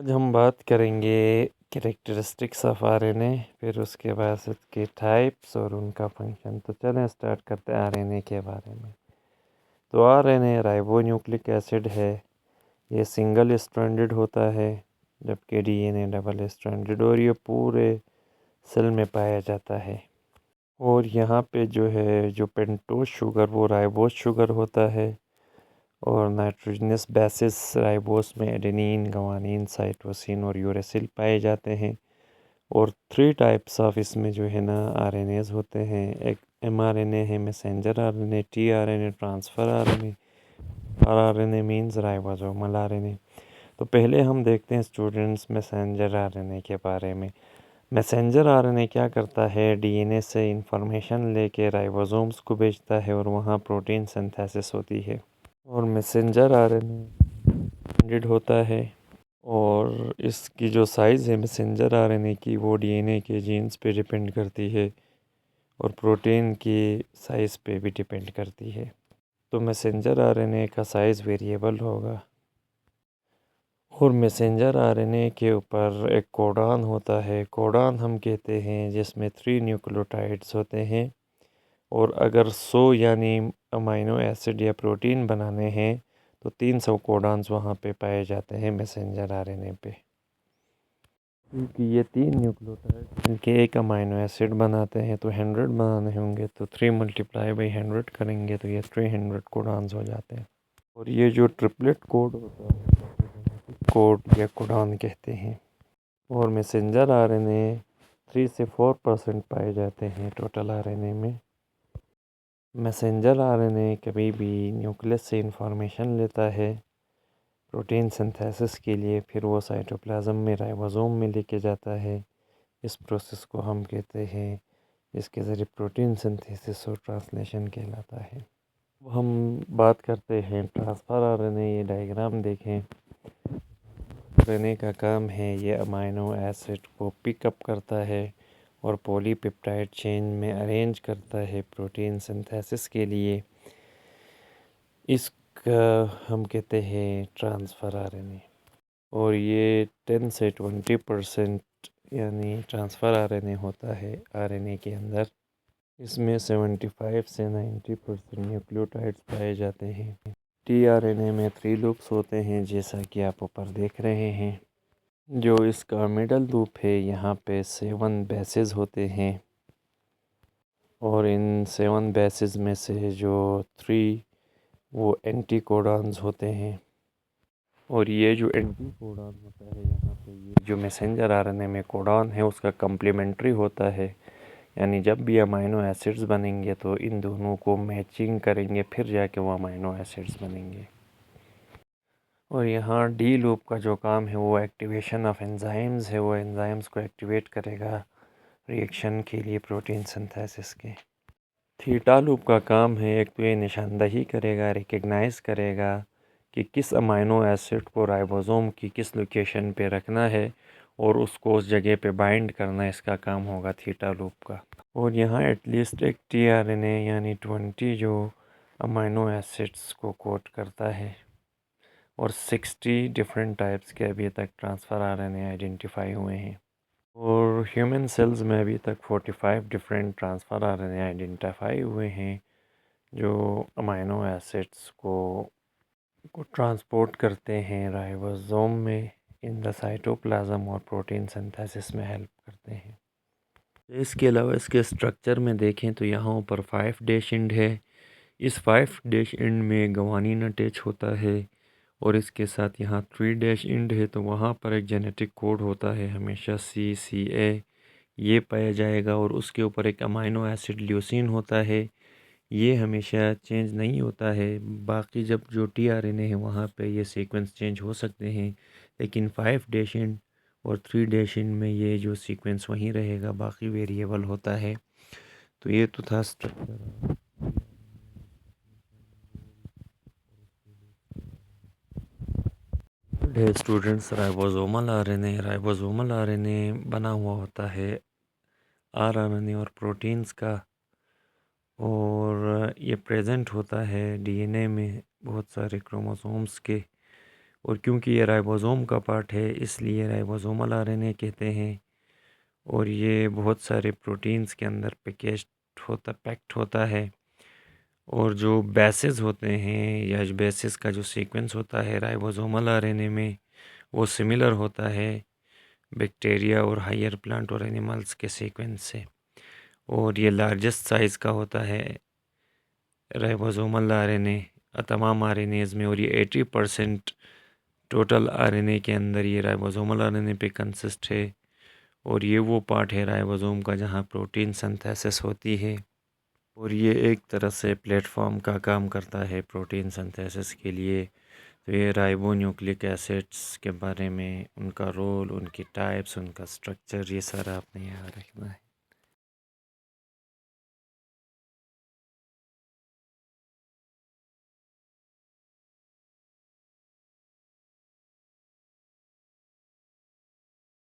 आज हम बात करेंगे कैरेक्टरिस्टिक्स ऑफ आरएनए, फिर उसके बाद इसके टाइप्स और उनका फंक्शन। तो चलें स्टार्ट करते हैं आरएनए के बारे में। तो आरएनए राइबोन्यूक्लिक एसिड है। ये सिंगल स्ट्रैंडेड होता है, जबकि डीएनए डबल स्ट्रैंडेड, और ये पूरे सेल में पाया जाता है। और यहाँ पे जो है जो पेंटोज शुगर वो राइबोज शुगर होता है, और नाइट्रोजनस बेसिस राइबोस में एडेनिन, गुआनिन, साइटोसिन और यूरेसिल पाए जाते हैं। और 3 टाइप्स ऑफ इसमें जो है ना आरएनएज होते हैं। एक एमआरएनए है, messenger RNA, tRNA, transfer RNA, rRNA means ribosomal RNA. तो पहले हम देखते हैं स्टूडेंट्स मैसेंजर आरएनए के बारे में। मैसेंजर आरएनए क्या करता है, डीएनए से इंफॉर्मेशन लेके राइबोसोम्स को भेजता है और वहाँ प्रोटीन सिंथेसिस होती है। और मैसेंजर आरएनए स्टैंडर्ड होता है, और इसकी जो साइज़ है मैसेंजर आरएनए की वो डीएनए के जीन्स पे डिपेंड करती है और प्रोटीन की साइज़ पे भी डिपेंड करती है। तो मैसेंजर आरएनए का साइज़ वेरिएबल होगा। और मैसेंजर आरएनए के ऊपर एक कोडॉन होता है। कोडॉन हम कहते हैं जिसमें 3 न्यूक्लियोटाइड्स होते हैं, और अगर 100 यानी अमाइनो एसिड या प्रोटीन बनाने हैं तो 300 कोडॉन्स वहाँ पे पाए जाते हैं मैसेंजर आरएनए पे। क्योंकि ये 3 न्यूक्लियोटाइड मिलके एक अमाइनो एसिड बनाते हैं, तो 100 बनाने होंगे तो 3 मल्टीप्लाई बाई 100 करेंगे तो ये 300 कोडॉन्स हो जाते हैं। और ये जो ट्रिपलेट कोड होता है कोड या कोडॉन कहते हैं। और मैसेंजर आरएनए 3 से 4% पाए जाते हैं टोटल आरएनए में। मैसेंजर आरएनए कभी भी न्यूक्लियस से इंफॉर्मेशन लेता है प्रोटीन सिंथेसिस के लिए, फिर वो साइटोप्लाज्म में राइबोसोम में लेके जाता है। इस प्रोसेस को हम कहते हैं, इसके ज़रिए प्रोटीन सिंथेसिस और ट्रांसलेशन कहलाता है। हम बात करते हैं ट्रांसफ़र आरएनए। ये डायग्राम देखें। आरएनए का काम है ये अमाइनो एसिड को पिकअप करता है और पॉलीपेप्टाइड चेन में अरेंज करता है प्रोटीन सिंथेसिस के लिए। इसका हम कहते हैं ट्रांसफ़र आरएनए। और ये 10 से 20% यानी ट्रांसफ़र आरएनए होता है आरएनए के अंदर। इसमें 75 से 90% न्यूक्लियोटाइड्स पाए जाते हैं। टीआरएनए में 3 लूप्स होते हैं जैसा कि आप ऊपर देख रहे हैं। जो इसका मिडल लूप है यहाँ पे 7 बेसेस होते हैं, और इन 7 बेसेस में से जो 3 वो एंटी कोडॉन्स होते हैं। और ये जो एंटी कोडॉन होता है यहाँ पे, ये जो मैसेंजर आरएनए में कोडॉन है उसका कम्प्लीमेंट्री होता है, यानी जब भी अमाइनो एसिड्स बनेंगे तो इन दोनों को मैचिंग करेंगे, फिर जाके वो अमाइनो एसिड्स बनेंगे। और यहाँ डी लूप का जो काम है वो एक्टिवेशन ऑफ एंजाइम्स है, वो एंजाइम्स को एक्टिवेट करेगा रिएक्शन के लिए प्रोटीन सिंथेसिस के। थीटा लूप का काम है एक तो ये निशानदही करेगा, रिकग्नाइज़ करेगा कि किस अमाइनो एसिड को राइबोसोम की किस लोकेशन पे रखना है और उसको उस जगह पे बाइंड करना, इसका काम होगा थीटा लूप का। और यहाँ एटलीस्ट एक टीआरएनए यानी 20 जो अमाइनो एसिड्स को कोड करता है, और 60 डिफरेंट टाइप्स के अभी तक ट्रांसफ़र आरएनए आइडेंटिफाई हुए हैं। और ह्यूमन सेल्स में अभी तक 45 डिफरेंट ट्रांसफ़र आरएनए आइडेंटिफाई हुए हैं जो अमाइनो एसिड्स को ट्रांसपोर्ट करते हैं राइबोसोम में इन द साइटोप्लाज्म और प्रोटीन सिंथेसिस में हेल्प करते हैं। इसके अलावा इसके स्ट्रक्चर में देखें तो यहाँ ऊपर 5 डैश एंड है। इस 5 डैश एंड में गुआनिन अटैच होता है, और इसके साथ यहाँ 3 डैश एंड है तो वहाँ पर एक जेनेटिक कोड होता है हमेशा CCA, ये पाया जाएगा। और उसके ऊपर एक अमाइनो एसिड ल्यूसीन होता है, ये हमेशा चेंज नहीं होता है। बाकी जब जो टीआरएनए है वहाँ पे ये सीक्वेंस चेंज हो सकते हैं, लेकिन 5 डैश एंड और 3 डैश एंड में ये जो सीक्वेंस वहीं रहेगा, बाकी वेरिएबल होता है। तो ये तो था स्ट्रक्चर। स्टूडेंट्स राइबोसोमल आरएनए बना हुआ होता है आरएनए और प्रोटीन्स का, और ये प्रेजेंट होता है डीएनए में बहुत सारे क्रोमोसोम्स के। और क्योंकि ये राइबोसोम का पार्ट है इसलिए राइबोसोमल आरएनए कहते हैं। और ये बहुत सारे प्रोटीन्स के अंदर पैक्ड होता है। और जो बेसेस होते हैं या बेसिस का जो सीक्वेंस होता है राइबोसोमल आरएनए में, वो सिमिलर होता है बैक्टीरिया और हायर प्लांट और एनिमल्स के सीक्वेंस से। और ये लार्जेस्ट साइज़ का होता है राइबोसोमल आरएनए तमाम आरएनएज में। और ये 80% टोटल आरएनए के अंदर ये राइबोसोमल आरएनए पे कंसिस्ट है। और ये वो पार्ट है राइबोसोम का जहाँ प्रोटीन सिंथेसिस होती है। और ये एक तरह से प्लेटफॉर्म का काम करता है प्रोटीन सिंथेसिस के लिए। तो ये राइबो न्यूक्लिक एसिड्स के बारे में, उनका रोल, उनकी टाइप्स, उनका स्ट्रक्चर, ये सारा आपने याद रखना है।